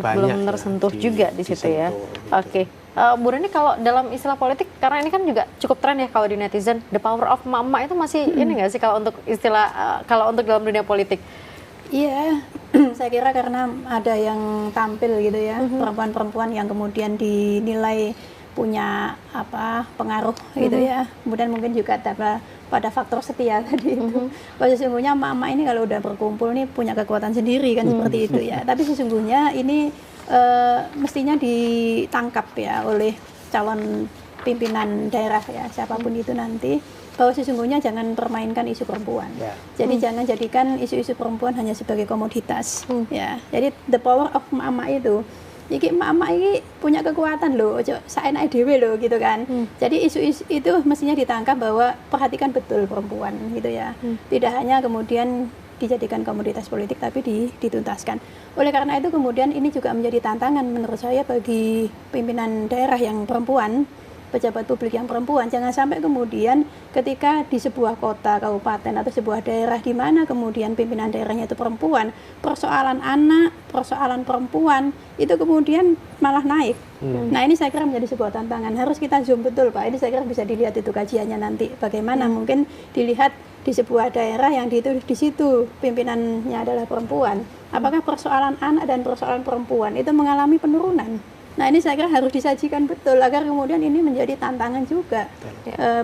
banyak tersentuh juga di situ ya. Gitu. Oke. Bu Reni, kalau dalam istilah politik, karena ini kan juga cukup tren ya kalau di netizen, the power of mama itu masih ini nggak sih kalau untuk istilah, kalau untuk dalam dunia politik? Iya, saya kira karena ada yang tampil gitu ya, perempuan-perempuan yang kemudian dinilai punya pengaruh gitu ya. Kemudian mungkin juga pada faktor setia tadi itu. Bahwa sesungguhnya emak-emak ini kalau udah berkumpul nih punya kekuatan sendiri kan seperti itu ya. Tapi sesungguhnya ini mestinya ditangkap ya oleh calon pimpinan daerah ya, siapapun itu nanti, bahwa sesungguhnya jangan permainkan isu perempuan. Jadi jangan jadikan isu-isu perempuan hanya sebagai komoditas. Ya, jadi the power of emak-emak itu. Iki emak-emak ini punya kekuatan loh, ojo saenake dhewe loh gitu kan. Jadi isu-isu itu mestinya ditangkap bahwa perhatikan betul perempuan gitu ya. Tidak hanya kemudian dijadikan komoditas politik tapi dituntaskan. Oleh karena itu kemudian ini juga menjadi tantangan menurut saya bagi pimpinan daerah yang perempuan, pejabat publik yang perempuan. Jangan sampai kemudian ketika di sebuah kota, kabupaten atau sebuah daerah di mana kemudian pimpinan daerahnya itu perempuan, persoalan anak, persoalan perempuan itu kemudian malah naik. Nah ini saya kira menjadi sebuah tantangan. Harus kita zoom betul Pak. Ini saya kira bisa dilihat itu kajiannya nanti. Bagaimana mungkin dilihat di sebuah daerah yang di situ pimpinannya adalah perempuan. Apakah persoalan anak dan persoalan perempuan itu mengalami penurunan? Nah ini saya kira harus disajikan betul agar kemudian ini menjadi tantangan juga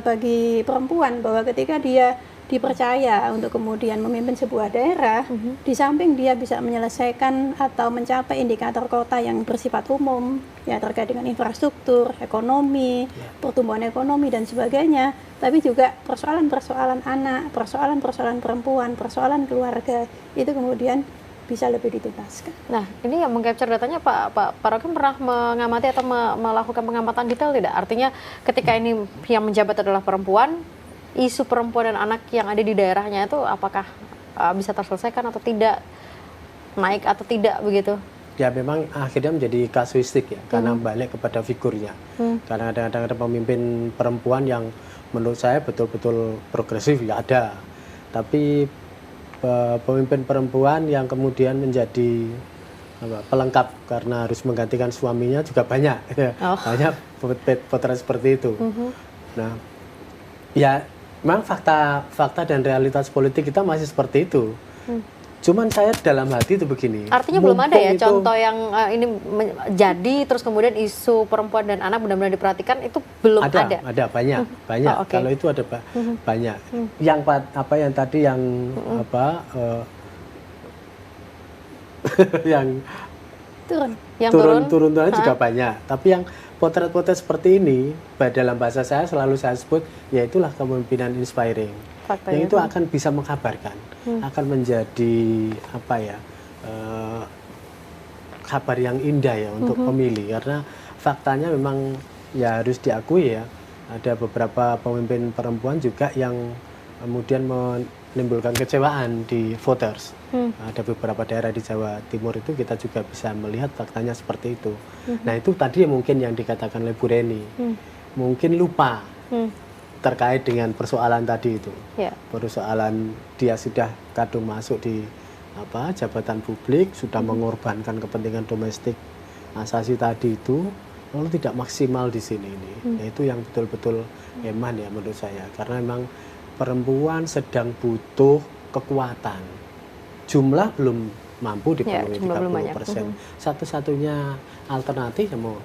bagi perempuan, bahwa ketika dia dipercaya untuk kemudian memimpin sebuah daerah, di samping dia bisa menyelesaikan atau mencapai indikator kota yang bersifat umum ya terkait dengan infrastruktur, ekonomi, pertumbuhan ekonomi dan sebagainya, tapi juga persoalan-persoalan anak, persoalan-persoalan perempuan, persoalan keluarga itu kemudian bisa lebih dituntaskan. Nah, ini yang mengcapture datanya Pak Rokim pernah mengamati atau melakukan pengamatan detail tidak? Artinya ketika ini yang menjabat adalah perempuan, isu perempuan dan anak yang ada di daerahnya itu apakah bisa terselesaikan atau tidak, naik atau tidak begitu? Ya memang akhirnya menjadi kasuistik ya, karena balik kepada figurnya. Karena kadang-kadang ada pemimpin perempuan yang menurut saya betul-betul progresif ya ada, tapi pemimpin perempuan yang kemudian menjadi pelengkap karena harus menggantikan suaminya juga banyak, banyak potret seperti itu. Nah, ya memang fakta dan realitas politik kita masih seperti itu. Cuman saya dalam hati itu begini. Artinya belum ada ya contoh yang ini jadi terus kemudian isu perempuan dan anak benar-benar diperhatikan, itu belum ada. Ada banyak. Oh, okay. Kalau itu ada banyak. Yang yang tadi yang yang turun juga banyak. Tapi yang potret-potret seperti ini dalam bahasa saya selalu saya sebut ya itulah kepemimpinan inspiring. Yang itu akan bisa mengkabarkan, akan menjadi kabar yang indah ya untuk pemilih, karena faktanya memang ya harus diakui ya, ada beberapa pemimpin perempuan juga yang kemudian menimbulkan kecewaan di voters. Ada beberapa daerah di Jawa Timur itu kita juga bisa melihat faktanya seperti itu. Nah itu tadi mungkin yang dikatakan oleh Bu Reni, mungkin lupa terkait dengan persoalan tadi itu, persoalan dia sudah kadung masuk di jabatan publik, sudah mengorbankan kepentingan domestik asasi tadi itu, lalu tidak maksimal di sini ini. Itu yang betul-betul eman ya menurut saya, karena memang perempuan sedang butuh kekuatan, jumlah belum mampu dipenuhi 30%. Satu-satunya alternatif yang mau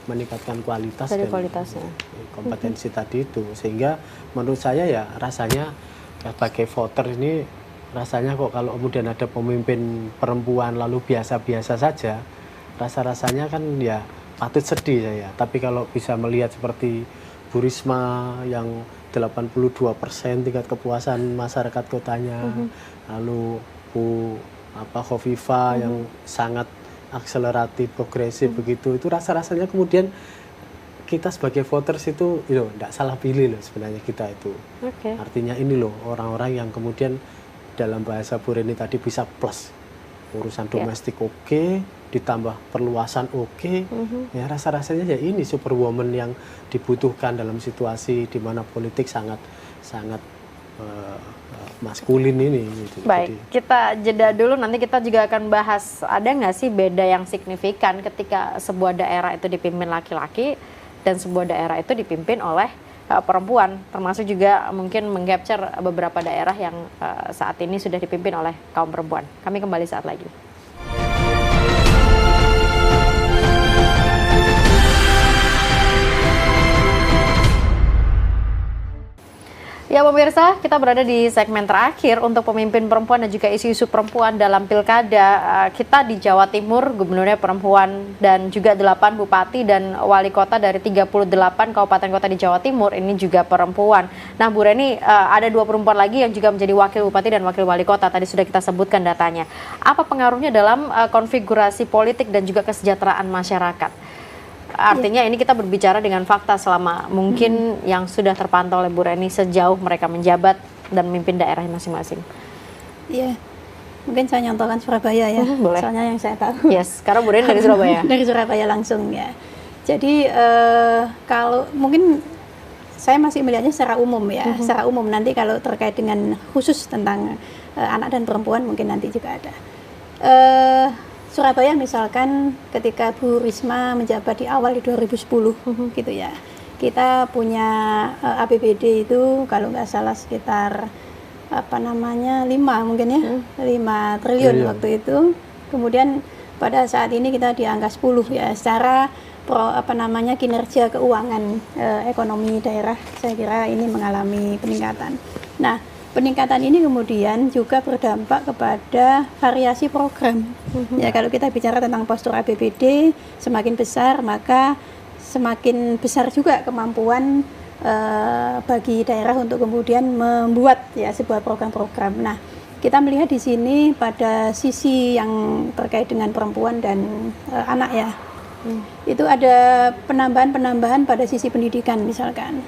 meningkatkan kualitas dan kompetensi tadi itu, sehingga menurut saya ya rasanya sebagai voter ini rasanya kok kalau kemudian ada pemimpin perempuan lalu biasa-biasa saja, rasa-rasanya kan ya patut sedih saya. Tapi kalau bisa melihat seperti Bu Risma yang 82% tingkat kepuasan masyarakat kotanya, lalu Bu Khofifa yang sangat akseleratif, progresif begitu, itu rasa-rasanya kemudian kita sebagai voters itu tidak salah pilih loh sebenarnya kita itu. Artinya ini loh orang-orang yang kemudian dalam bahasa Bu Reni tadi bisa plus urusan domestik ditambah perluasan ya rasa-rasanya ya ini superwoman yang dibutuhkan dalam situasi di mana politik sangat maskulin ini gitu. Baik, kita jeda dulu, nanti kita juga akan bahas ada nggak sih beda yang signifikan ketika sebuah daerah itu dipimpin laki-laki dan sebuah daerah itu dipimpin oleh perempuan, termasuk juga mungkin mengcapture beberapa daerah yang saat ini sudah dipimpin oleh kaum perempuan. Kami kembali saat lagi. Ya pemirsa, kita berada di segmen terakhir untuk pemimpin perempuan dan juga isu-isu perempuan dalam pilkada. Kita di Jawa Timur, gubernurnya perempuan dan juga 8 bupati dan wali kota dari 38 kabupaten kota di Jawa Timur ini juga perempuan. Nah Bu Reni, ada 2 perempuan lagi yang juga menjadi wakil bupati dan wakil wali kota, tadi sudah kita sebutkan datanya. Apa pengaruhnya dalam konfigurasi politik dan juga kesejahteraan masyarakat? Artinya ini kita berbicara dengan fakta selama mungkin yang sudah terpantau oleh Bu Reni sejauh mereka menjabat dan memimpin daerah masing-masing. Iya, mungkin saya nyontohkan Surabaya ya, boleh. Soalnya yang saya tahu. Yes, karena Bu Reni dari Surabaya. Dari Surabaya langsung ya. Jadi kalau mungkin saya masih melihatnya secara umum ya, secara umum. Nanti kalau terkait dengan khusus tentang anak dan perempuan mungkin nanti juga ada. Surabaya misalkan ketika Bu Risma menjabat di awal di 2010 gitu ya, kita punya APBD itu kalau nggak salah sekitar 5 mungkin ya, 5 triliun waktu itu. Kemudian pada saat ini kita di angka 10 ya, secara kinerja keuangan ekonomi daerah saya kira ini mengalami peningkatan. Nah, peningkatan ini kemudian juga berdampak kepada variasi program. Ya, kalau kita bicara tentang postur APBD semakin besar, maka semakin besar juga kemampuan bagi daerah untuk kemudian membuat ya sebuah program-program. Nah, kita melihat di sini pada sisi yang terkait dengan perempuan dan anak ya. Itu ada penambahan pada sisi pendidikan misalkan.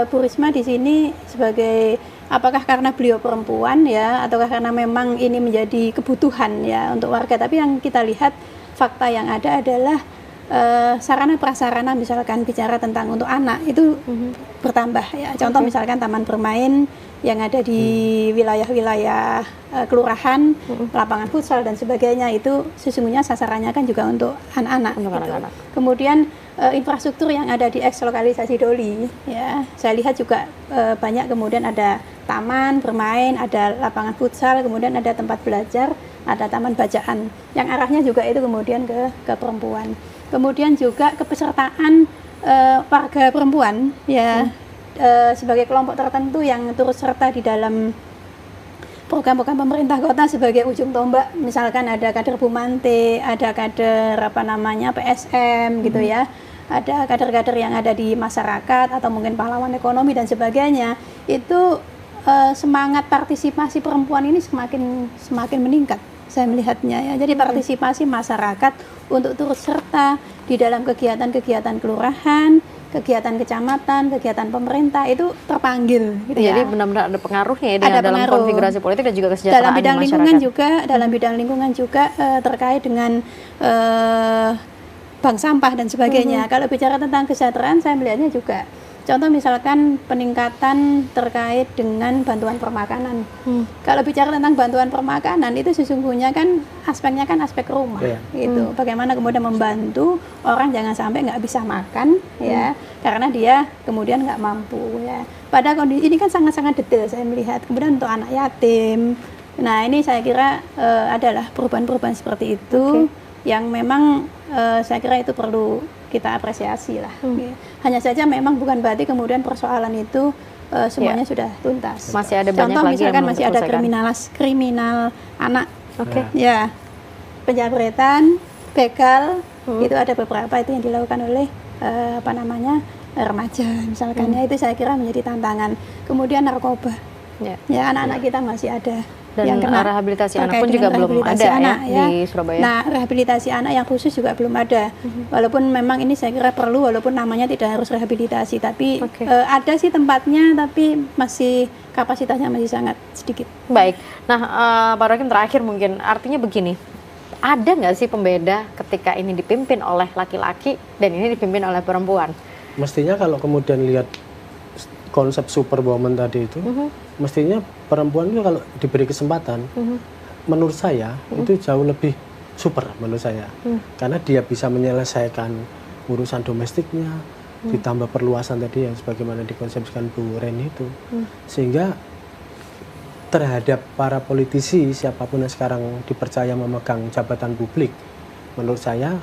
Bu Risma di sini sebagai apakah karena beliau perempuan ya, ataukah karena memang ini menjadi kebutuhan ya untuk warga. Tapi yang kita lihat fakta yang ada adalah sarana prasarana misalkan bicara tentang untuk anak itu bertambah ya. Contoh misalkan taman bermain yang ada di wilayah-wilayah kelurahan, lapangan futsal dan sebagainya itu sesungguhnya sasarannya kan juga untuk anak-anak. Gitu. Kemudian infrastruktur yang ada di eks lokalisasi Doli ya, saya lihat juga banyak kemudian ada taman bermain, ada lapangan futsal, kemudian ada tempat belajar, ada taman bacaan yang arahnya juga itu kemudian ke perempuan. Kemudian juga kepesertaan warga perempuan ya. Sebagai kelompok tertentu yang turut serta di dalam program-program pemerintah kota sebagai ujung tombak, misalkan ada kader Bumante, ada kader PSM gitu ya, ada kader-kader yang ada di masyarakat atau mungkin pahlawan ekonomi dan sebagainya, itu semangat partisipasi perempuan ini semakin meningkat saya melihatnya ya. Jadi partisipasi masyarakat untuk turut serta di dalam kegiatan-kegiatan kelurahan, kegiatan kecamatan, kegiatan pemerintah itu terpanggil gitu ya. Jadi benar-benar ada pengaruhnya ya dalam konfigurasi politik dan juga kesejahteraan dalam bidang masyarakat. Dalam bidang lingkungan juga terkait dengan bank sampah dan sebagainya. Kalau bicara tentang kesejahteraan saya melihatnya juga contoh misalkan peningkatan terkait dengan bantuan permakanan. Kalau bicara tentang bantuan permakanan itu sesungguhnya kan aspeknya kan aspek rumah gitu. Bagaimana kemudian membantu orang jangan sampai nggak bisa makan ya karena dia kemudian nggak mampu ya. Pada kondisi ini kan sangat-sangat detail saya melihat. Kemudian untuk anak yatim. Nah, ini saya kira adalah perubahan-perubahan seperti itu yang memang saya kira itu perlu kita apresiasi lah. Hanya saja memang bukan berarti kemudian persoalan itu semuanya sudah tuntas. Masih ada banyak contoh lagi misalkan masih ada kriminal anak, ya penjabretan, begal, itu ada beberapa itu yang dilakukan oleh remaja misalkan ya, itu saya kira menjadi tantangan. Kemudian narkoba, ya anak-anak kita masih ada. Dan yang kena rehabilitasi anak pun juga belum ada anak, ya di Surabaya. Nah, rehabilitasi anak yang khusus juga belum ada. Walaupun memang ini saya kira perlu, walaupun namanya tidak harus rehabilitasi, tapi ada sih tempatnya, tapi masih kapasitasnya masih sangat sedikit. Baik. Nah, Pak Rokim terakhir mungkin artinya begini. Ada nggak sih pembeda ketika ini dipimpin oleh laki-laki dan ini dipimpin oleh perempuan? Mestinya kalau kemudian lihat konsep superwoman tadi itu, mestinya perempuan itu kalau diberi kesempatan, menurut saya itu jauh lebih super menurut saya, karena dia bisa menyelesaikan urusan domestiknya, ditambah perluasan tadi yang sebagaimana dikonsepsikan Bu Reni itu, sehingga terhadap para politisi siapapun yang sekarang dipercaya memegang jabatan publik, menurut saya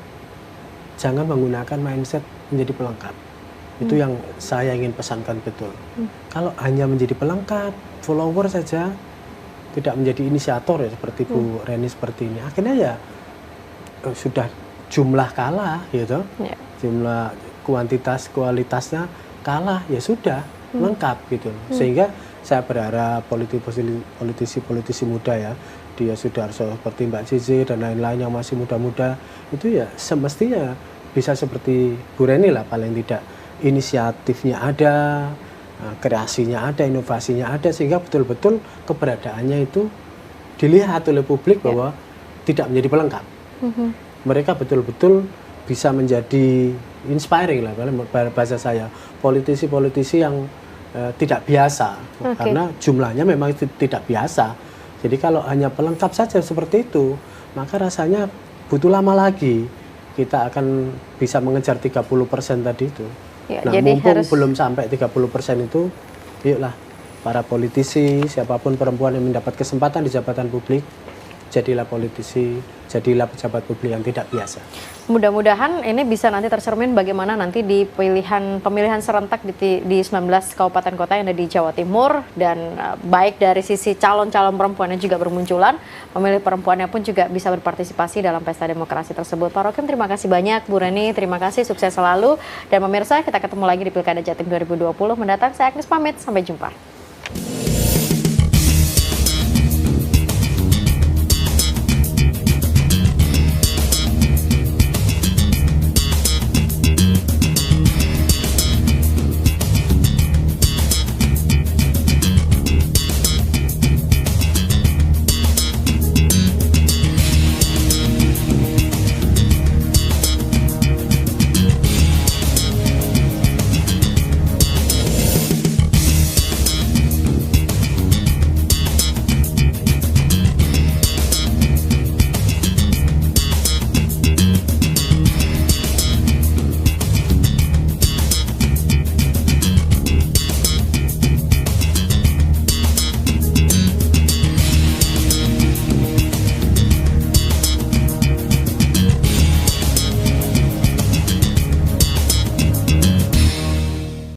jangan menggunakan mindset menjadi pelengkap. Itu yang saya ingin pesankan betul. Kalau hanya menjadi pelengkap, follower saja, tidak menjadi inisiator ya seperti Bu Reni seperti ini, akhirnya ya sudah jumlah kalah gitu, jumlah kualitasnya kalah, ya sudah lengkap gitu. Sehingga saya berharap politisi muda ya, dia Sudarso seperti Mbak Cici dan lain-lain yang masih muda-muda itu ya semestinya bisa seperti Bu Reni lah, paling tidak inisiatifnya ada, kreasinya ada, inovasinya ada, sehingga betul-betul keberadaannya itu dilihat oleh publik bahwa tidak menjadi pelengkap. Mereka betul-betul bisa menjadi inspiring lah, bahasa saya, politisi-politisi yang tidak biasa, karena jumlahnya memang tidak biasa. Jadi kalau hanya pelengkap saja seperti itu, maka rasanya butuh lama lagi kita akan bisa mengejar 30% tadi itu. Ya, nah, jadi mumpung harus... belum sampai 30% itu, yuklah para politisi, siapapun perempuan yang mendapat kesempatan di jabatan publik, jadilah politisi, jadilah pejabat publik yang tidak biasa. Mudah-mudahan ini bisa nanti tercermin bagaimana nanti di pemilihan serentak di 19 kabupaten kota yang ada di Jawa Timur, dan baik dari sisi calon-calon perempuannya juga bermunculan, pemilih perempuannya pun juga bisa berpartisipasi dalam pesta demokrasi tersebut. Pak Rokim, terima kasih banyak. Bu Reni, terima kasih, sukses selalu. Dan pemirsa, kita ketemu lagi di Pilkada Jatim 2020 mendatang. Saya Agnes pamit, sampai jumpa.